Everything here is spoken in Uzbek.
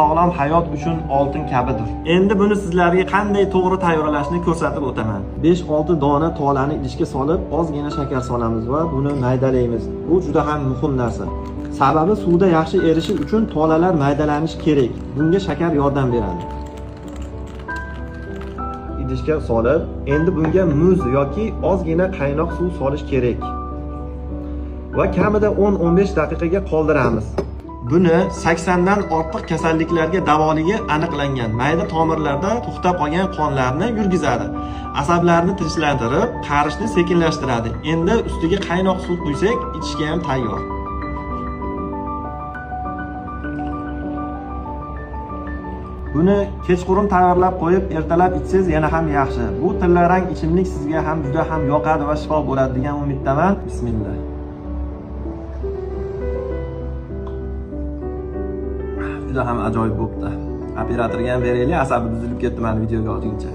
Sog'lom hayot uchun oltin kabidir. Endi buni sizlarga qanday to'g'ri tayyorlashni ko'rsatib o'taman. 5-6 dona tolani idishga solib, ozgina shakar solamiz va buni maydalaymiz. Bu juda ham muhim narsa. Sababi suvda yaxshi erishi uchun tolalar maydalanishi kerak. Bunga shakar yordam beradi. Idishga solib, endi bunga muz yoki ozgina qaynoq suv solish kerak. Va kamida 10-15 daqiqaga qoldiramiz. Buni 80 dan ortiq kasalliklarga davoligi aniqlangan. Mayda tomirlarda to'xtab qolgan qonlarni yurgizadi. Asablarni tinchlantirib, qarishni sekinlashtiradi. Endi ustiga qaynoq suv quysak, ichishga ham tayyor. Buni kechqurun tayyorlab qo'yib, ertalab ichsangiz yana ham yaxshi. Bu tillarang ichimlik sizga ham juda ham yoqadi va shifo bo'ladi degan umiddaman. Bismillah. Juda ham ajoyib bo'pti. Operatorga ham beraylik, asabi buzilib ketdi meni videoga olguncha.